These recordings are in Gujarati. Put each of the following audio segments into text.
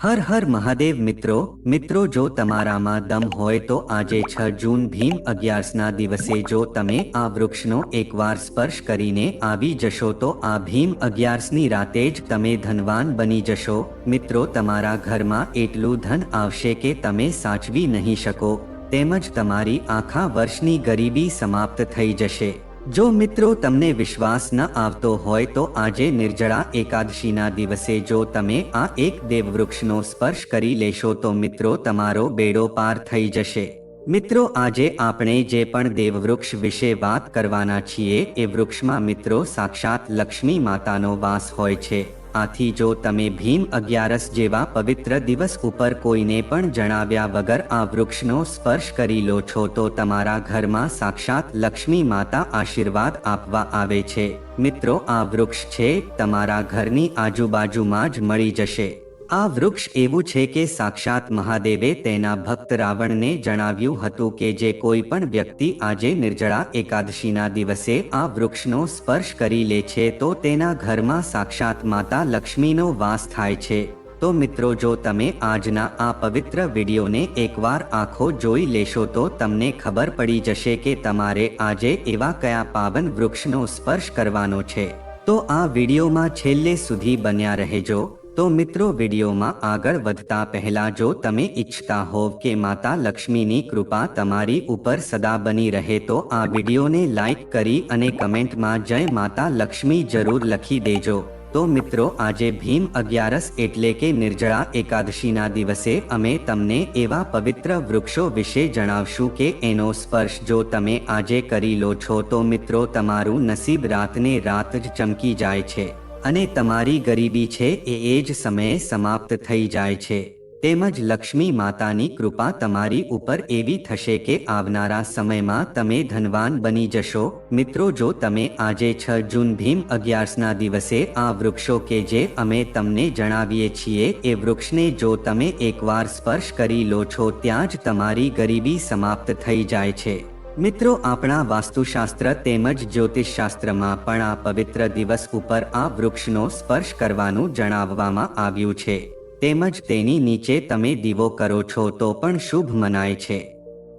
હર હર મહાદેવ મિત્રો જો તમારામાં દમ હોય તો આજે 6 જૂન ભીમ 11ના દિવસે જો તમે આ વૃક્ષનો એકવાર સ્પર્શ કરીને આવી જશો તો આ ભીમ 11ની રાતે જ તમે ધનવાન બની જશો। મિત્રો તમારા ઘરમાં એટલું ધન આવશે કે તમે સાચવી નહીં શકો, તેમજ તમારી આખા વર્ષની ગરીબી સમાપ્ત થઈ જશે। જો મિત્રો તમને વિશ્વાસ ન આવતો હોય તો આજે નિર્જળા એકાદશીના દિવસે જો તમે આ એક દેવવૃક્ષનો સ્પર્શ કરી લેશો તો મિત્રો તમારો બેડો પાર થઈ જશે। મિત્રો આજે આપણે જે પણ દેવવૃક્ષ વિશે વાત કરવાના છીએ એ વૃક્ષમાં મિત્રો સાક્ષાત લક્ષ્મી માતાનો વાસ હોય છે। આથી જો તમે ભીમ 11 જેવા પવિત્ર દિવસ ઉપર કોઈને પણ જણાવ્યા વગર આ વૃક્ષનો સ્પર્શ કરી લો છો તો તમારા ઘરમાં સાક્ષાત લક્ષ્મી માતા આશીર્વાદ આપવા આવે છે। મિત્રો આ વૃક્ષ છે તમારા ઘરની આજુબાજુમાં જ મળી જશે। આ વૃક્ષ એવું છે કે સાક્ષાત મહાદેવે તેના ભક્ત રાવણને જણાવ્યું હતું કે જે કોઈ પણ વ્યક્તિ આજે નિર્જળા એકાદશીના દિવસે આ વૃક્ષનો સ્પર્શ કરી લે છે તો તેના ઘરમાં સાક્ષાત માતા લક્ષ્મીનો વાસ થાય છે। તો મિત્રો જો તમે આજના આ પવિત્ર વિડીયોને એકવાર આખો જોઈ લેશો તો તમને ખબર પડી જશે કે તમારે આજે એવા કયા પાવન વૃક્ષનો સ્પર્શ કરવાનો છે। તો આ વિડીયોમાં છેલ્લે સુધી બન્યા રહેજો। તો મિત્રો વિડીયોમાં આગળ વધતા પહેલા જો તમે ઈચ્છતા હોવ કે માતા લક્ષ્મીની કૃપા તમારી ઉપર સદા બની રહે તો આ વિડીયોને લાઈક કરી અને કમેન્ટમાં જય માતા લક્ષ્મી જરૂર લખી દેજો। તો મિત્રો આજે ભીમ 11 એટલે કે નિર્જળા એકાદશીના દિવસે અમે તમને એવા પવિત્ર વૃક્ષો વિશે જણાવશું કે એનો સ્પર્શ જો તમે આજે કરી લો છો તો મિત્રો તમારું નસીબ રાતને રાત જ ચમકી જાય છે અને તમારી ગરીબી છે એ જ સમયે સમાપ્ત થઈ જાય છે। તેમજ લક્ષ્મી માતાની કૃપા તમારી ઉપર એવી થશે કે આવનારા સમયમાં તમે ધનવાન બની જશો। મિત્રો જો તમે આજે 6 જૂન ભીમ 11ના દિવસે આ વૃક્ષો કે જે અમે તમને જણાવીએ છીએ એ વૃક્ષને જો તમે એકવાર સ્પર્શ કરી લો છો ત્યાં જ તમારી ગરીબી સમાપ્ત થઈ જાય છે। મિત્રો આપણા વાસ્તુશાસ્ત્ર તેમજ જ્યોતિષશાસ્ત્રમાં પણ આ પવિત્ર દિવસ ઉપર આ વૃક્ષનો સ્પર્શ કરવાનું જણાવવામાં આવ્યું છે, તેમજ તેની નીચે તમે દીવો કરો છો તો પણ શુભ મનાય છે।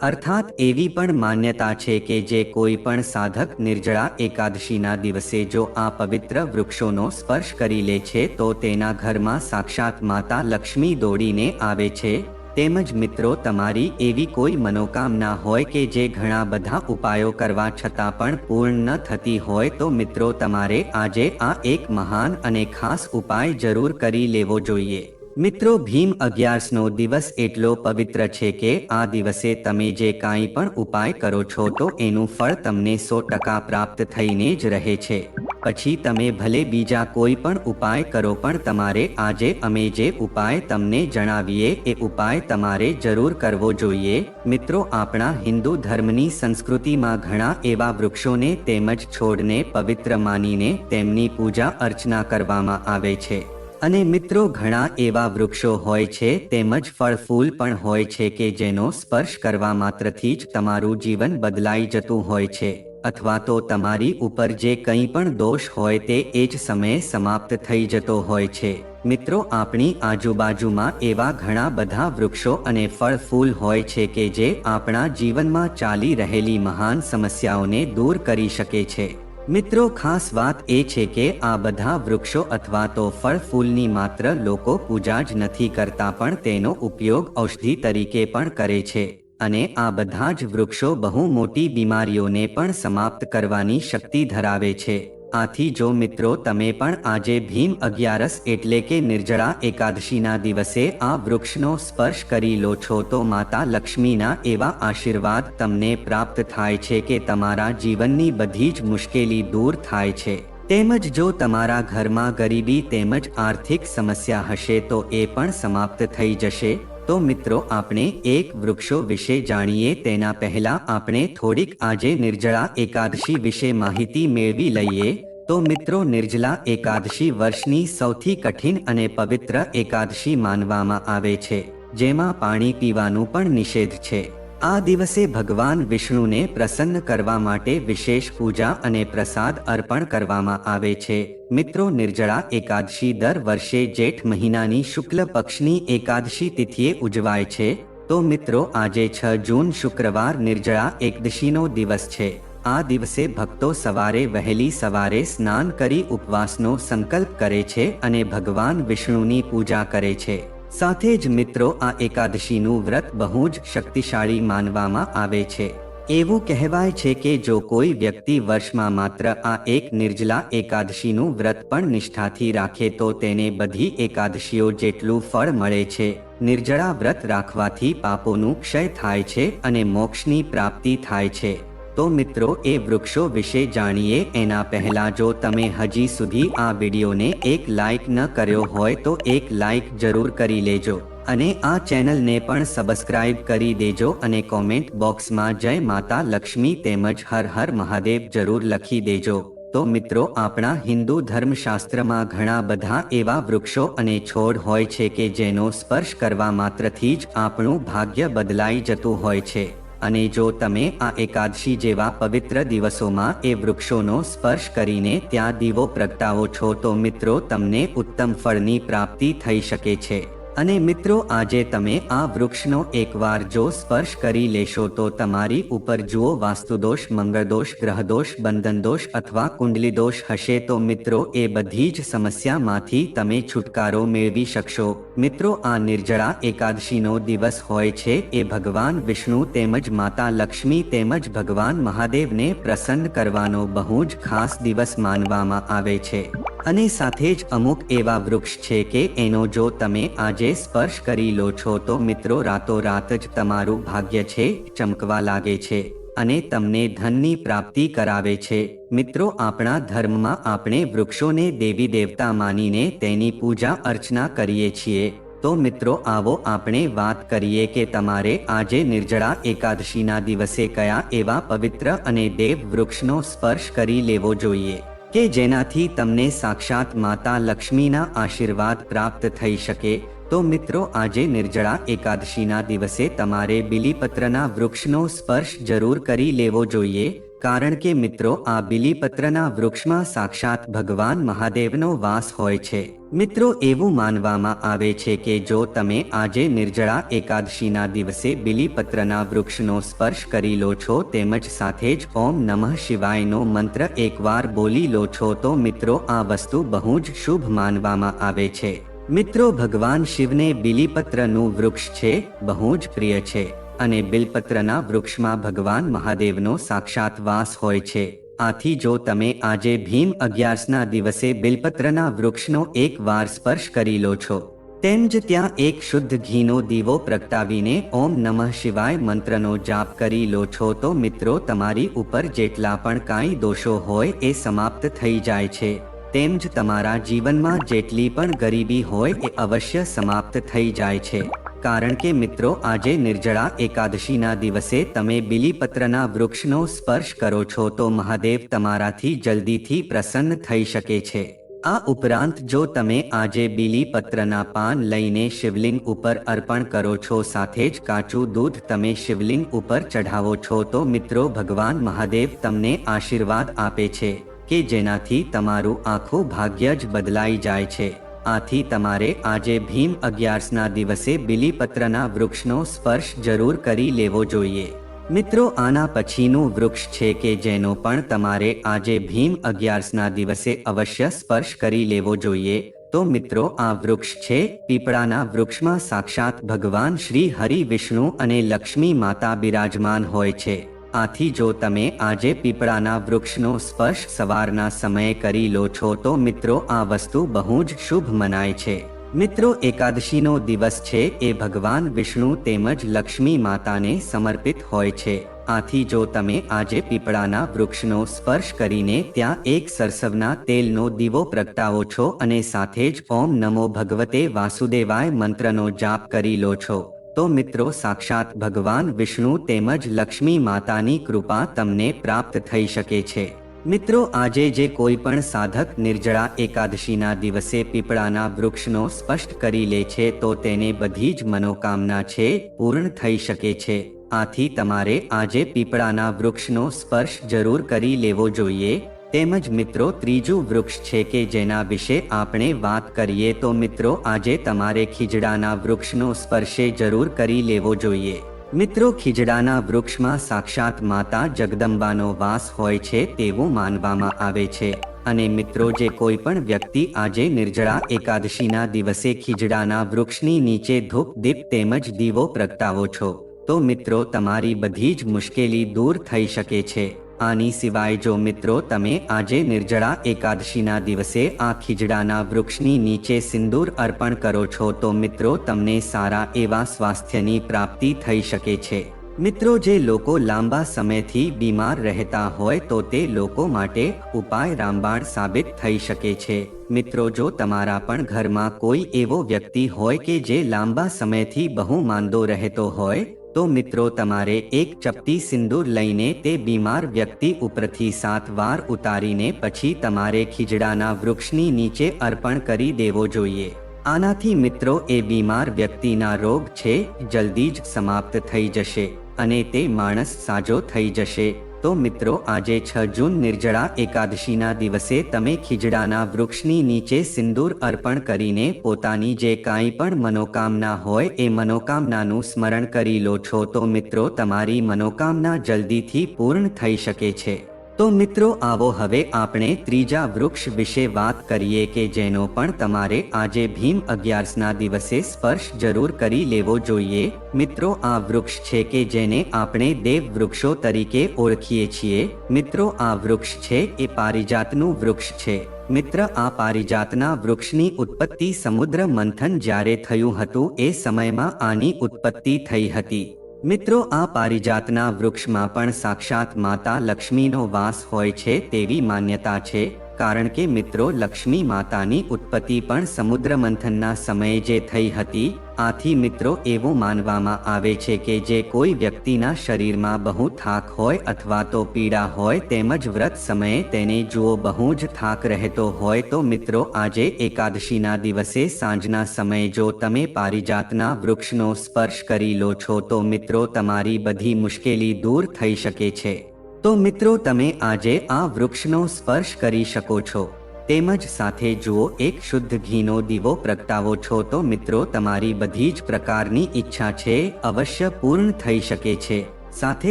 અર્થાત એવી પણ માન્યતા છે કે જે કોઈ પણ સાધક નિર્જળા એકાદશીના દિવસે જો આ પવિત્ર વૃક્ષોનો સ્પર્શ કરી લે છે તો તેના ઘરમાં સાક્ષાત માતા લક્ષ્મી દોડીને આવે છે। તેમજ મિત્રો તમારી એવી કોઈ મનોકામના હોય કે જે ઘણા બધા ઉપાયો કરવા છતાં પણ પૂર્ણ ન થતી હોય તો મિત્રો તમારે આજે આ એક મહાન અને ખાસ ઉપાય જરૂર કરી લેવો જોઈએ। મિત્રો ભીમ 11નો દિવસ એટલો પવિત્ર છે કે આ દિવસે તમે જે કાંઈ પણ ઉપાય કરો છો તો એનું ફળ તમને 100% પ્રાપ્ત થઈને જ રહે છે। પછી તમે ભલે બીજા કોઈ પણ ઉપાય કરો પણ તમારે આજે અમે જે ઉપાય તમને જણાવીએ એ ઉપાય તમારે જરૂર કરવો જોઈએ। મિત્રો આપણા હિન્દુ ધર્મની સંસ્કૃતિમાં ઘણા એવા વૃક્ષોને તેમજ છોડને પવિત્ર માનીને તેમની પૂજા અર્ચના કરવામાં આવે છે અને મિત્રો ઘણા એવા વૃક્ષો હોય છે તેમજ ફળ ફૂલ પણ હોય છે કે જેનો સ્પર્શ કરવા માત્રથી જ તમારું જીવન બદલાઈ જતું હોય છે અથવા તો તમારી ઉપર જે કંઈ પણ દોષ હોય તે એ જ સમયે સમાપ્ત થઈ જતો હોય છે। મિત્રો આપણી આજુબાજુમાં એવા ઘણા બધા વૃક્ષો અને ફળ ફૂલ હોય છે કે જે આપણા જીવનમાં ચાલી રહેલી મહાન સમસ્યાઓને દૂર કરી શકે છે। મિત્રો ખાસ વાત એ છે કે આ બધા વૃક્ષો અથવા તો ફળ ફૂલની માત્ર લોકો પૂજા જ નથી કરતા પણ તેનો ઉપયોગ ઔષધિ તરીકે પણ કરે છે અને આ બધા જ વૃક્ષો બહુ મોટી બીમારીઓને પણ સમાપ્ત કરવાની શક્તિ ધરાવે છે। આથી જો મિત્રો તમે પણ આજે ભીમ 11 એટલે કે નિર્જળા એકાદશીના દિવસે આ વૃક્ષનો સ્પર્શ કરી લો છો તો માતા લક્ષ્મીના એવા આશીર્વાદ તમને પ્રાપ્ત થાય છે કે તમારા જીવનની બધી જ મુશ્કેલી દૂર થાય છે। તેમજ જો તમારા ઘરમાં ગરીબી તેમજ આર્થિક સમસ્યા હશે તો એ પણ સમાપ્ત થઈ જશે। તો મિત્રો આપણે એક વૃક્ષો વિશે જાણીએ તેના પહેલા આપણે થોડીક આજે નિર્જળા એકાદશી વિશે માહિતી મેળવી લઈએ। તો મિત્રો નિર્જળા એકાદશી વર્ષની સૌથી કઠિન અને પવિત્ર એકાદશી માનવામાં આવે છે, જેમાં પાણી પીવાનું પણ નિષેધ છે। આ દિવસે ભગવાન વિષ્ણુને પ્રસન્ન કરવા માટે વિશેષ પૂજા અને પ્રસાદ અર્પણ કરવામાં આવે છે. મિત્રો, નિર્જળા એકાદશી દર વર્ષે જેઠ મહિનાની શુક્લ પક્ષની એકાદશી તિથિએ ઉજવાય છે. તો મિત્રો, આજે 6 જૂન શુક્રવાર નિર્જળા એકાદશીનો દિવસ છે. આ દિવસે ભક્તો સવારે વહેલી સવારે સ્નાન કરી ઉપવાસનો સંકલ્પ કરે છે અને ભગવાન વિષ્ણુની પૂજા કરે છે. સાથે જ મિત્રો, આ એકાદશીનું વ્રત બહુ જ શક્તિશાળી માનવામાં આવે છે. એવું કહેવાય છે કે જો કોઈ વ્યક્તિ વર્ષમાં માત્ર આ એક નિર્જલા એકાદશીનું વ્રત પણ નિષ્ઠાથી રાખે તો તેને બધી એકાદશીઓ જેટલું ફળ મળે છે. નિર્જળા વ્રત રાખવાથી પાપોનું ક્ષય થાય છે અને મોક્ષની પ્રાપ્તિ થાય છે. તો મિત્રો, એ વૃક્ષો વિશે જાણીએ એના પહેલા જો તમે હજી સુધી આ વિડીયોને એક લાઈક ન કર્યો હોય તો એક લાઈક જરૂર કરી લેજો અને આ ચેનલને પણ સબસ્ક્રાઇબ કરી દેજો અને કોમેન્ટ બોક્સમાં જય માતા લક્ષ્મી તેમજ હર હર મહાદેવ જરૂર લખી દેજો. તો મિત્રો, આપણા હિન્દુ ધર્મશાસ્ત્રમાં ઘણા બધા એવા વૃક્ષો અને છોડ હોય છે કે જેનો સ્પર્શ કરવા માત્રથી જ આપણું ભાગ્ય બદલાઈ જતું હોય છે. અને જો તમે આ એકાદશી જેવા પવિત્ર દિવસોમાં એ વૃક્ષોનો સ્પર્શ કરીને ત્યાં દીવો પ્રગટાવો છો તો મિત્રો, તમને ઉત્તમ ફળની પ્રાપ્તિ થઈ શકે છે. અને મિત્રો, આજે તમે આ વૃક્ષનો એકવાર જો સ્પર્શ કરી લેશો તો તમારી ઉપર જુઓ વાસ્તુદોષ, મંગળદોષ, ગ્રહદોષ, બંધનદોષ અથવા કુંડલીદોષ હશે તો મિત્રો, એ બધી જ સમસ્યામાંથી તમે છુટકારો મેળવી શકશો. મિત્રો, આ નિર્જળા એકાદશીનો દિવસ હોય છે એ ભગવાન વિષ્ણુ તેમજ માતા લક્ષ્મી તેમજ ભગવાન મહાદેવને પ્રસન્ન કરવાનો બહુ જ ખાસ દિવસ માનવામાં આવે છે. અને સાથે જ અમુક એવા વૃક્ષ છે કે એનો જો તમે આજે સ્પર્શ કરી લો છો તો મિત્રો, રાતોરાત જ તમારું ભાગ્ય છે ચમકવા લાગે છે અને તમને ધનની પ્રાપ્તિ કરાવે છે. મિત્રો, આપણા ધર્મમાં આપણે વૃક્ષોને દેવી દેવતા માનીને તેની પૂજા અર્ચના કરીએ છીએ. તો મિત્રો, આવો આપણે વાત કરીએ કે તમારે આજે નિર્જળા એકાદશીના દિવસે કયા એવા પવિત્ર અને દેવ વૃક્ષનો સ્પર્શ કરી લેવો જોઈએ કે જેનાથી તમને સાક્ષાત માતા લક્ષ્મીના આશીર્વાદ પ્રાપ્ત થઈ શકે. તો મિત્રો, આજે નિર્જળા એકાદશીના દિવસે તમારે બીલીપત્રના વૃક્ષનો સ્પર્શ જરૂર કરી લેવો જોઈએ. કારણ કે મિત્રો, આ બીલીપત્રના વૃક્ષમાં સાક્ષાત ભગવાન મહાદેવનો વાસ હોય છે. મિત્રો, એવું માનવામાં આવે છે કે જો તમે આજે નિર્જળા એકાદશીના દિવસે બીલીપત્રના વૃક્ષનો સ્પર્શ કરી લો છો તેમજ સાથે જ ઓમ નમઃ શિવાયનો મંત્ર એકવાર બોલી લો છો તો મિત્રો, આ વસ્તુ બહુ જ શુભ માનવામાં આવે છે. મિત્રો, ભગવાન શિવને બીલીપત્રનું વૃક્ષ છે બહુ જ પ્રિય છે અને બિલપત્રના વૃક્ષમાં ભગવાન મહાદેવનો સાક્ષાત વાસ હોય છે. આથી જો તમે આજે ભીમ અગિયારસના દિવસે બિલપત્રના વૃક્ષનો એકવાર સ્પર્શ કરી લો છો તેમજ ત્યાં એક શુદ્ધ ઘીનો દીવો પ્રગટાવીને ઓમ નમઃ શિવાય મંત્રનો જાપ કરી લો છો તો મિત્રો, તમારી ઉપર જેટલા પણ કાંઈ દોષો હોય એ સમાપ્ત થઈ જાય છે. તેમજ તમારા જીવનમાં જેટલી પણ ગરીબી હોય એ અવશ્ય સમાપ્ત થઈ જાય છે. કારણ કે મિત્રો, આજે નિર્જળા એકાદશીના દિવસે તમે બીલીપત્રના વૃક્ષનો સ્પર્શ કરો છો તો મહાદેવ તમારાથી જલ્દીથી પ્રસન્ન થઈ શકે છે. આ ઉપરાંત જો તમે આજે બીલીપત્રના પાન લઈને શિવલિંગ ઉપર અર્પણ કરો છો સાથે જ કાચું દૂધ તમે શિવલિંગ ઉપર ચઢાવો છો તો મિત્રો, ભગવાન મહાદેવ તમને આશીર્વાદ આપે છે કે જેનાથી તમારું આખું ભાગ્ય જ બદલાઈ જાય છે. આથી તમારે આજે ભીમ અગિયારસના દિવસે બીલીપત્રના વૃક્ષનો સ્પર્શ જરૂર કરી લેવો જોઈએ. મિત્રો, આના પછીનું વૃક્ષ છે કે જેનો પણ તમારે આજે ભીમ અગિયારસના દિવસે અવશ્ય સ્પર્શ કરી લેવો જોઈએ. તો મિત્રો, આ વૃક્ષ છે પીપળાના વૃક્ષમાં સાક્ષાત ભગવાન શ્રી હરિ, વિષ્ણુ અને લક્ષ્મી માતા બિરાજમાન હોય છે. આથી જો તમે આજે પીપળાના વૃક્ષનો સ્પર્શ સવારના સમયે કરી લો છો તો મિત્રો, આ વસ્તુ બહુ જ શુભ મનાય છે. મિત્રો, એકાદશીનો દિવસ છે એ ભગવાન વિષ્ણુ તેમજ લક્ષ્મી માતાને સમર્પિત હોય છે. આથી જો તમે આજે પીપળાના વૃક્ષનો સ્પર્શ કરીને ત્યાં એક સરસવના તેલનો દીવો પ્રગટાવો છો અને સાથે જ ઓમ નમો ભગવતે વાસુદેવાય મંત્રનો જાપ કરી લો છો તો મિત્રો, સાક્ષાત ભગવાન વિષ્ણુ તેમજ લક્ષ્મી માતાની કૃપા તમને પ્રાપ્ત થઈ શકે છે. મિત્રો, આજે જે કોઈ પણ સાધક નિર્જળા એકાદશીના દિવસે પીપળાના વૃક્ષનો સ્પષ્ટ કરી લે છે તો તેને બધી જ મનોકામના છે પૂર્ણ થઈ શકે છે. આથી તમારે આજે પીપળાના વૃક્ષનો સ્પર્શ જરૂર કરી લેવો જોઈએ. તેમજ મિત્રો ત્રીજું વૃક્ષ છે કે જેના વિશે આપણે વાત કરીએ તો મિત્રો આજે તમારે ખીજડાના વૃક્ષનો સ્પર્શે જરૂર કરી લેવો જોઈએ. મિત્રો ખીજડાના વૃક્ષમાં સાક્ષાત માતા જગદંબાનો વાસ હોય છે તેવું માનવામાં આવે છે. અને મિત્રો જે કોઈ પણ વ્યક્તિ આજે નિર્જળા એકાદશીના દિવસે ખીજડાના વૃક્ષની નીચે ધૂપ દીપ તેમજ દીવો પ્રગટાવો છો તો મિત્રો તમારી બધી જ મુશ્કેલી દૂર થઈ શકે છે. આની સિવાય જો મિત્રો તમે આજે નિર્જળા એકાદશીના દિવસે આ ખીજડાના વૃક્ષની નીચે સિંદૂર અર્પણ કરો છો તો મિત્રો તમને સારા એવા સ્વાસ્થ્યની પ્રાપ્તિ થઈ શકે છે. મિત્રો જે લોકો લાંબા સમયથી બીમાર રહેતા હોય તો તે લોકો માટે ઉપાય રામબાણ સાબિત થઈ શકે છે. મિત્રો જો તમારા પણ ઘરમાં કોઈ એવો વ્યક્તિ હોય કે જે લાંબા સમયથી બહુ માંદો રહેતો હોય તો મિત્રો તમારે એક ચપટી સિંદૂર લઈને તે બીમાર વ્યક્તિ ઉપરથી 7 વાર ઉતારીને પછી તમારે ખીજડાના વૃક્ષની નીચે અર્પણ કરી દેવો જોઈએ. આનાથી મિત્રો એ બીમાર વ્યક્તિના રોગ છે જલ્દી જ સમાપ્ત થઈ જશે અને તે માણસ સાજો થઈ જશે. તો મિત્રો આજે 6 જૂન નિર્જળા એકાદશીના દિવસે તમે ખીજડાના વૃક્ષની નીચે સિંદૂર અર્પણ કરીને પોતાની જે કાંઈ પણ મનોકામના હોય એ મનોકામનાનું સ્મરણ કરી લો છો તો મિત્રો તમારી મનોકામના જલ્દીથી પૂર્ણ થઈ શકે છે. તો મિત્રો આવો હવે આપણે ત્રીજા વૃક્ષ વિશે વાત કરીએ કે જેનો પણ તમારે આજે ભીમ 11ના દિવસે સ્પર્શ જરૂર કરી લેવો જોઈએ. મિત્રો આ વૃક્ષ છે કે જેને આપણે દેવ વૃક્ષો તરીકે ઓળખીએ છીએ. મિત્રો આ વૃક્ષ છે એ પારિજાતનું વૃક્ષ છે. મિત્ર આ પારિજાતના વૃક્ષની ઉત્પત્તિ સમુદ્ર મંથન જ્યારે થયું હતું એ સમયમાં આની ઉત્પત્તિ થઈ હતી. મિત્રો આ પારિજાતના વૃક્ષમાં પણ સાક્ષાત માતા લક્ષ્મીનો વાસ હોય છે તેવી માન્યતા છે. કારણ કે મિત્રો લક્ષ્મી માતાની ઉત્પત્તિ પણ સમુદ્ર મંથનના સમયે જે થઈ હતી. આથી મિત્રો એવું માનવામાં આવે છે કે જે કોઈ વ્યક્તિના શરીરમાં બહુ થાક હોય અથવા તો પીડા હોય તેમજ વ્રત સમયે તેને જુઓ બહુ જ થાક રહેતો હોય તો મિત્રો આજે એકાદશીના દિવસે સાંજના સમયે જો તમે પારિજાતના વૃક્ષનો સ્પર્શ કરી લો છો તો મિત્રો તમારી બધી મુશ્કેલી દૂર થઈ શકે છે. તો મિત્રો તમે આજે આ વૃક્ષનો સ્પર્શ કરી શકો છો. તેમજ સાથે જુઓ એક શુદ્ધ ઘીનો દીવો પ્રગટાવો છો તો મિત્રો તમારી બધી જ પ્રકારની ઈચ્છા છે અવશ્ય પૂર્ણ થઈ શકે છે. સાથે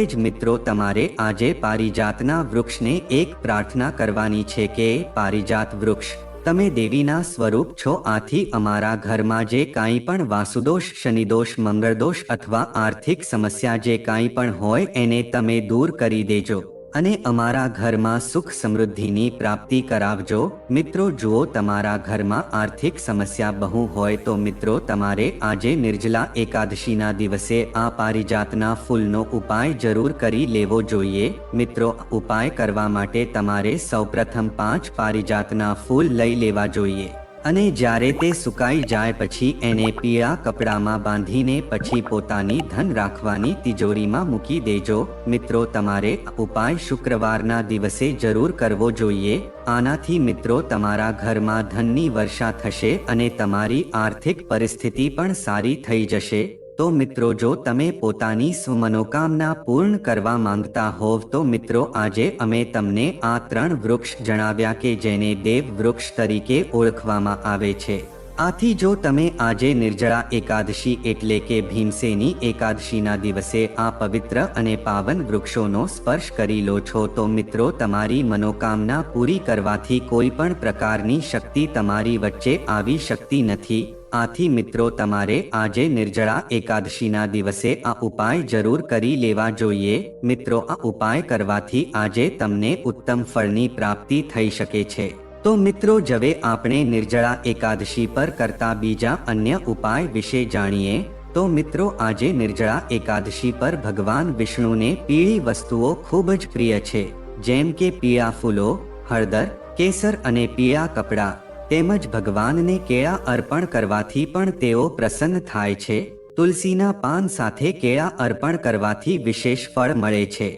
જ મિત્રો તમારે આજે પારિજાતના વૃક્ષને એક પ્રાર્થના કરવાની છે કે પારિજાત વૃક્ષ તમે દેવીના સ્વરૂપ છો. આથી અમારા ઘરમાં જે કાંઈ પણ વાસુદોષ શનિદોષ મંગળદોષ અથવા આર્થિક સમસ્યા જે કાંઈ પણ હોય એને તમે દૂર કરી દેજો અને અમારા ઘરમાં સુખ સમૃદ્ધિની પ્રાપ્તિ કરાવજો. મિત્રો જુઓ તમારા ઘરમાં આર્થિક સમસ્યા બહુ હોય તો મિત્રો તમારે આજે નિર્જલા એકાદશીના દિવસે આ પારિજાતના ફૂલનો ઉપાય જરૂર કરી લેવો જોઈએ. મિત્રો ઉપાય કરવા માટે તમારે સૌપ્રથમ 5 પારિજાતના ફૂલ લઈ લેવા જોઈએ અને જ્યારે તે સુકાઈ જાય પછી એને પીળા કપડામાં બાંધીને પછી પોતાની ધન રાખવાની તિજોરીમાં મૂકી દેજો. મિત્રો તમારે ઉપાય શુક્રવારના દિવસે જરૂર કરવો જોઈએ. આનાથી મિત્રો તમારા ઘરમાં ધનની વર્ષા થશે અને તમારી આર્થિક પરિસ્થિતિ પણ સારી થઈ જશે. તો મિત્રો જો તમે પોતાની મનોકામના પૂર્ણ કરવા માંગતા હોવ તો મિત્રો આજે અમે તમને આ 3 વૃક્ષ જણાવ્યા કે જેને દેવ વૃક્ષ તરીકે ઓળખવામાં આવે છે. આથી જો તમે આજે નિર્જળા એકાદશી એટલે કે ભીમસેની એકાદશીના દિવસે આ પવિત્ર અને પાવન વૃક્ષોનો સ્પર્શ કરી લો છો તો મિત્રો તમારી મનોકામના પૂરી કરવાથી કોઈ પણ પ્રકારની શક્તિ તમારી વચ્ચે આવી શકતી નથી. આથી મિત્રો તમારે આજે નિર્જળા એકાદશીના દિવસે આ ઉપાય જરૂર કરી લેવા જોઈએ. મિત્રો આ ઉપાય કરવાથી આજે તમને ઉત્તમ ફળની પ્રાપ્તિ થઈ શકે છે. તો મિત્રો હવે આપણે નિર્જળા એકાદશી પર કરતા બીજા અન્ય ઉપાય વિશે જાણીએ. તો મિત્રો આજે નિર્જળા એકાદશી પર ભગવાન વિષ્ણુને પીળી વસ્તુઓ ખૂબ જ પ્રિય છે. જેમ કે પીળા ફૂલો, હળદર, કેસર અને પીળા કપડાં. તેમજ ભગવાનને કેળા અર્પણ કરવાથી પણ તેઓ પ્રસન્ન થાય છે. તુલસીના પાન સાથે કેળા અર્પણ કરવાથી વિશેષ ફળ મળે છે.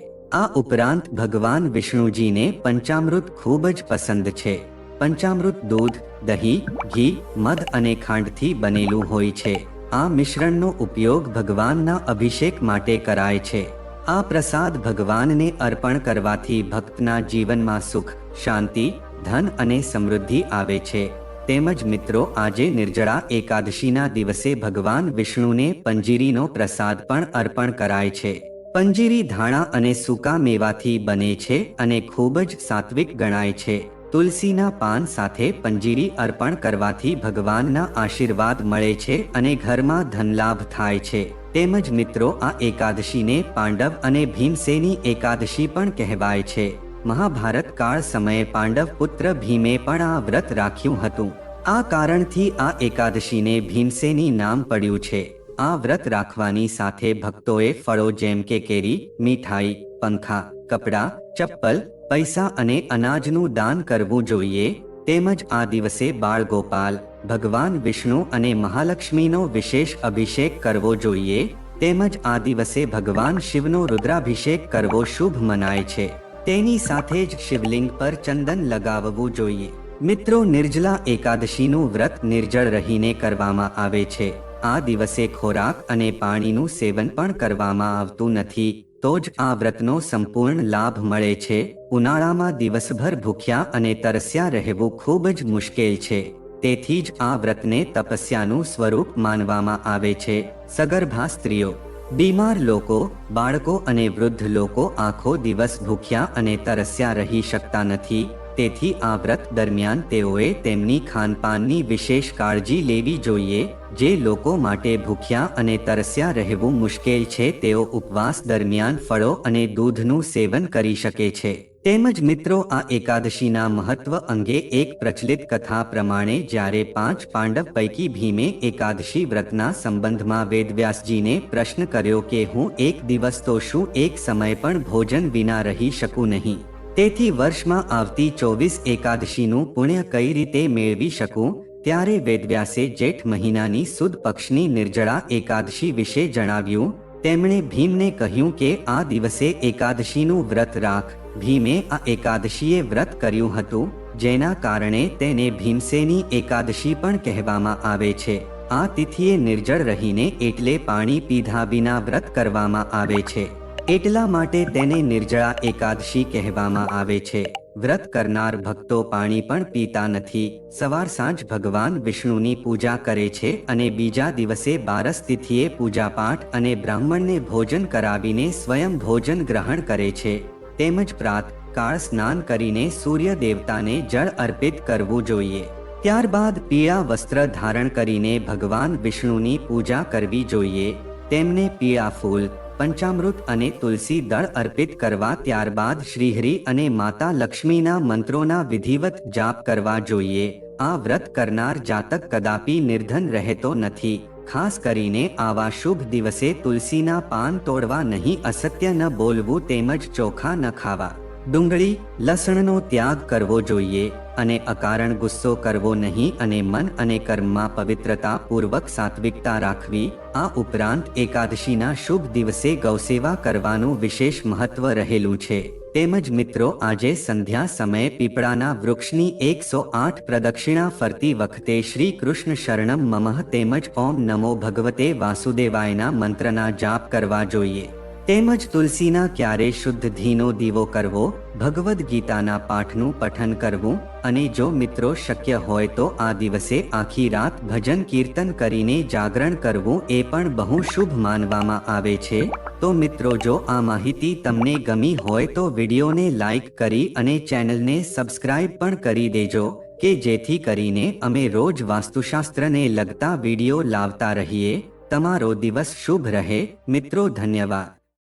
આ ઉપરાંત ભગવાન વિષ્ણુજીને પંચામૃત ખૂબ જ પસંદ છે. પંચામૃત દૂધ, દહીં, ઘી, મધ અને ખાંડથી બનેલું હોય છે. આ મિશ્રણનો ઉપયોગ ભગવાનના અભિષેક માટે કરાય છે. આ પ્રસાદ ભગવાનને અર્પણ કરવાથી ભક્તના જીવનમાં સુખ, શાંતિ, ધન અને સમૃદ્ધિ આવે છે. તેમજ મિત્રો, આજે નિર્જળા એકાદશીના દિવસે ભગવાન વિષ્ણુને પંજીરીનો પ્રસાદ પણ અર્પણ કરાય છે. પંજીરી ધાણા અને સૂકા મેવાથી બને છે અને ખૂબ જ સાત્વિક ગણાય છે. તુલસીના પાન સાથે પંજીરી અર્પણ કરવાથી ભગવાનના આશીર્વાદ મળે છે અને ઘરમાં ધનલાભ થાય છે. તેમજ મિત્રો, આ એકાદશીને પાંડવ અને ભીમસેની એકાદશી પણ કહેવાય છે. મહાભારત કાળ સમયે પાંડવ પુત્ર ભીમે પણ આ વ્રત રાખ્યું હતું. આ કારણથી આ એકાદશીને ભીમસેની નામ પડ્યું છે. આ વ્રત રાખવાની સાથે ભક્તોએ ફળો જેમ કે કેરી, મીઠાઈ, પંખા, કપડાં, ચપ્પલ, પૈસા અને અનાજનું દાન કરવું જોઈએ. તેમજ આ દિવસે બાળ ગોપાલ, ભગવાન વિષ્ણુ અને મહાલક્ષ્મીનો વિશેષ અભિષેક કરવો જોઈએ. તેમજ આ દિવસે ભગવાન શિવનો રુદ્રાભિષેક કરવો શુભ મનાય છે. તેની સાથે જ શિવલિંગ પર ચંદન લગાવવું જોઈએ. મિત્રો, નિર્જલા એકાદશીનું વ્રત નિર્જળ રહીને કરવામાં આવે છે. આ દિવસે ખોરાક અને પાણીનું સેવન પણ કરવામાં આવતું નથી, તો જ આ વ્રતનો સંપૂર્ણ લાભ મળે છે. ઉનાળામાં દિવસભર ભૂખ્યા અને તરસ્યા રહેવું ખૂબ જ મુશ્કેલ છે. તેથી જ આ વ્રતને તપસ્યાનું સ્વરૂપ માનવામાં આવે છે. સગર્ભા સ્ત્રીઓ, બીમાર લોકો, બાળકો અને વૃદ્ધ લોકો આખો દિવસ ભૂખ્યા અને તરસ્યા રહી શકતા નથી. તેથી આ વ્રત દરમિયાન તેઓએ તેમની ખાનપાનની વિશેષ કાળજી લેવી જોઈએ. જે લોકો માટે ભૂખ્યા અને તરસ્યા રહેવું મુશ્કેલ છે, તેઓ ઉપવાસ દરમિયાન ફળો અને દૂધનું સેવન કરી શકે છે. તેમજ મિત્રો, આ એકાદશીના મહત્વ અંગે એક પ્રચલિત કથા પ્રમાણે જ્યારે 5 પાંડવ પૈકી ભીમે એકાદશી વ્રતના સંબંધમાં વેદવ્યાસજીને પ્રશ્ન કર્યો કે હું એક દિવસ તો શું એક સમય પણ ભોજન વિના રહી શકું નહીં. તેથી વર્ષમાં આવતી 24 એકાદશીનું પુણ્ય કઈ રીતે મેળવી શકું? ત્યારે વેદવ્યાસે જેઠ મહિનાની સુદ પક્ષની નિર્જળા એકાદશી વિશે જણાવ્યું. તેમણે ભીમને કહ્યું કે આ દિવસે એકાદશીનું વ્રત રાખ. ભીમે આ એકાદશીએ વ્રત કર્યું હતું, જેના કારણે તેને ભીમસેની એકાદશી પણ કહેવામાં આવે છે. આ તિથિએ નિર્જળ રહીને એટલે પાણી પીધા વિના વ્રત કરવામાં આવે છે. એટલા માટે તેને નિર્જળા એકાદશી કહેવામાં આવે છે. વ્રત કરનાર ભક્તો પાણી પણ પીતા નથી. સવાર સાંજ ભગવાન વિષ્ણુની પૂજા કરે છે અને બીજા દિવસે 12 તિથિએ પૂજાપાઠ અને બ્રાહ્મણને ભોજન કરાવીને સ્વયં ભોજન ગ્રહણ કરે છે. તેમજ પ્રાતઃકાળ સ્નાન કરીને સૂર્ય દેવતાને જળ અર્પિત કરવું જોઈએ. ત્યારબાદ પીળા વસ્ત્ર ધારણ કરીને ભગવાન વિષ્ણુની પૂજા કરવી જોઈએ. તેમને પીળા ફૂલ, પંચામૃત અને તુલસી દળ અર્પિત કરવા. ત્યારબાદ શ્રીહરિ અને માતા લક્ષ્મીના મંત્રોના વિધિવત જાપ કરવા જોઈએ. આ વ્રત કરનાર જાતક કદાપી નિર્ધન રહેતો નથી. ખાસ કરીને આવા શુભ દિવસે તુલસીના પાન તોડવા નહીં, અસત્ય ન બોલવું તેમજ ચોખા ન ખાવા. ડુંગળી, લસણનો ત્યાગ કરવો જોઈએ અને અકારણ ગુસ્સો કરવો નહીં અને મન અને કર્મમાં પવિત્રતા પૂર્વક સાત્વિકતા રાખવી. આ ઉપરાંત એકાદશીના શુભ દિવસે ગૌસેવા કરવાનું વિશેષ મહત્વ રહેલું છે. તેમજ મિત્રો, આજે સંધ્યા સમયે પીપળાના વૃક્ષની 108 પ્રદક્ષિણા ફરતી વખતે શ્રી કૃષ્ણ શરણમ મમઃ તેમજ ઓમ નમો ભગવતે વાસુદેવાયના મંત્રના જાપ કરવા જોઈએ. તેમજ તુલસીના ક્યારે શુદ્ધ ઘીનો દીવો કરવો, ભગવદ્ ગીતાના પાઠનું પઠન કરવું અને જો મિત્રો શક્ય હોય તો આ દિવસે આખી રાત ભજન કીર્તન કરીને જાગરણ કરવું એ પણ બહુ શુભ માનવામાં આવે છે. તો મિત્રો, જો આ માહિતી તમને ગમી હોય તો વિડીયોને લાઈક કરી અને ચેનલને સબસ્ક્રાઇબ પણ કરી દેજો કે જેથી કરીને અમે રોજ વાસ્તુશાસ્ત્રને લગતા વિડીયો લાવતા રહીએ. તમારો દિવસ શુભ રહે. મિત્રો, ધન્યવાદ.